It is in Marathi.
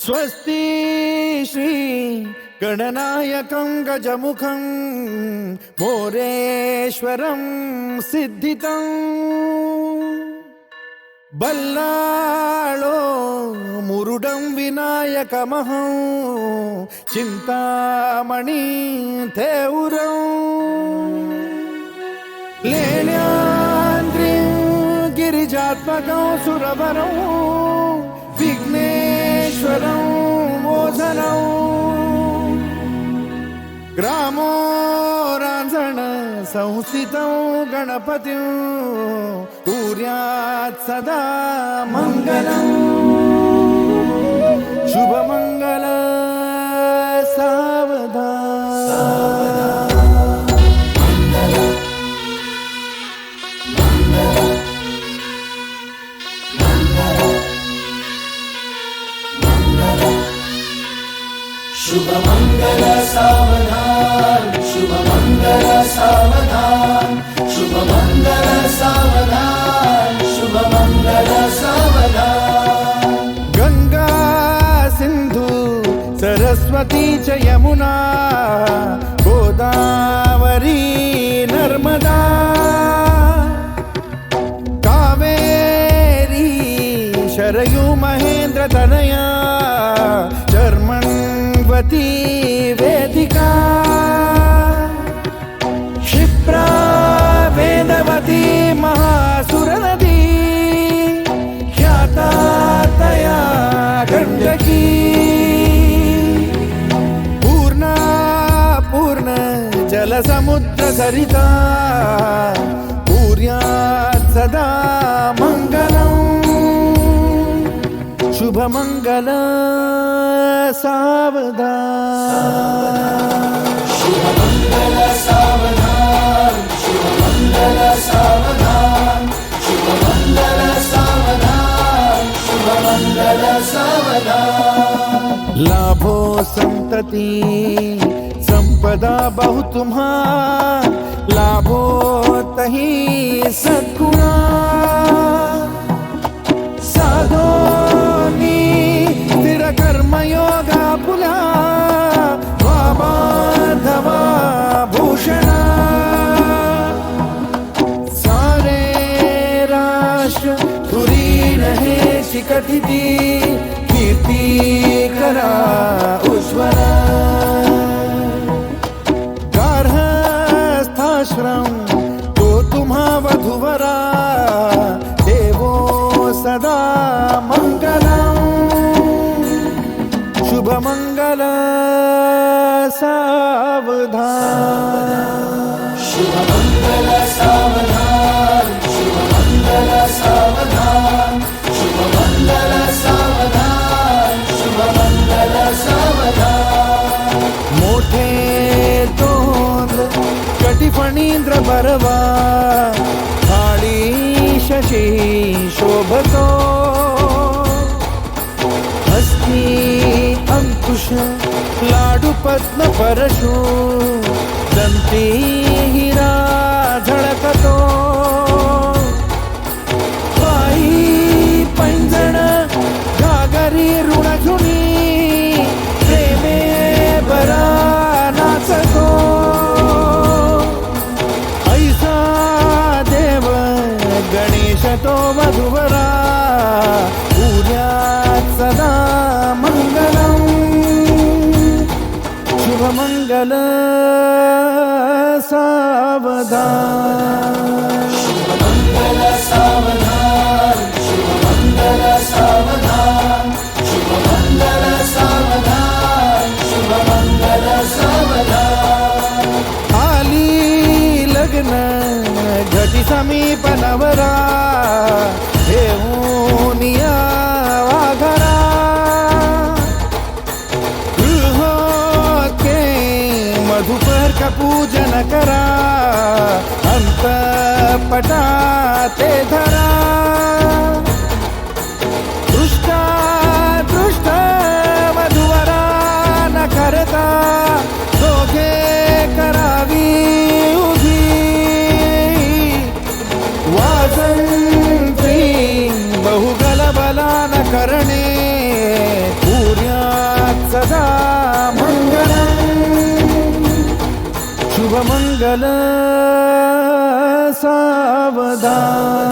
स्वस्ति श्री गणनायकं गजमुखं मोरेश्वरं सिद्धितं बल्लाळो मुरुडं विनायकमहं चिंतामणि थेउरं लेण्याद्रिं गिरिजात्मकं सुरवरं विघ्नेश्वरं मोचनं ग्रामो रांजण संस्थितं गणपतिं कुर्यात् सदा मंगलं शुभमंगल सावधान शुभ मंगल सावधान, शुभ मंगल सावधान, शुभ मंगल सावधान, शुभ मंगल सावधान। गंगा सिंधु सरस्वती च यमुना गोदावरी नर्मदा कावेरी शरयू महेंद्र तनया चर्मण्वती वेदिका क्षिप्रा वेदवती महासुरनदी ख्याता तया गण्डकी पूर्णा पूर्ण जलसमुद्र सरिता कुर्यात् सदा मंगलम् शुभ मंगल सावधान शुभ मंगल सावधान, शुभ मंगल सावधान, शुभ मंगल सावधान, शुभ मंगल सावधान। लाभो संतति संपदा बहु तुम्हा लाभो तही सद्गुणा साधोनी स्थिर कर्मयोगा पुला वाबाधवा भूषणा सारे राष्ट्र धुरीण हे शिकटिती कीर्ती करा उज्ज्वला गार्हस्थाश्रम तो तुम्हा वधुवरा देवो सदा मंगलम् शुभ मंगल सावधान शुभ मंगल सावधान, शुभ मंगल सावधान, शुभ मंगल सावधान, शुभ मंगल सावधान। मोठे तोंड कटिफणींद्र बरवा थाळी शशी शोभतो हस्ती अंकुश लाडू पद्म परशु दंती हिरा झळकतो पायी पैंजण घागरी ऋणझुनी प्रेमे बरा नाचतो ऐसा देव गणेश तो वधुवरा उद्यात् सदा मंगलम् शुभ मंगल सावधान शुभ मंगल सावधान, शुभ मंगल सावधान, शुभ मंगल सावधान, शुभ मंगल सावधान। आली लग्न घटी समीप नवरा घेऊन या वाघरा गृहोके मधुपर का पूजन करा अंतपटा ते धरा दृष्टा दृष्ट वधुवरा न करता दोघे करावी उभी वाजंत्री बहुगल बला न करणे पूर्या सदा मंगलम शुभमंगल सावधान.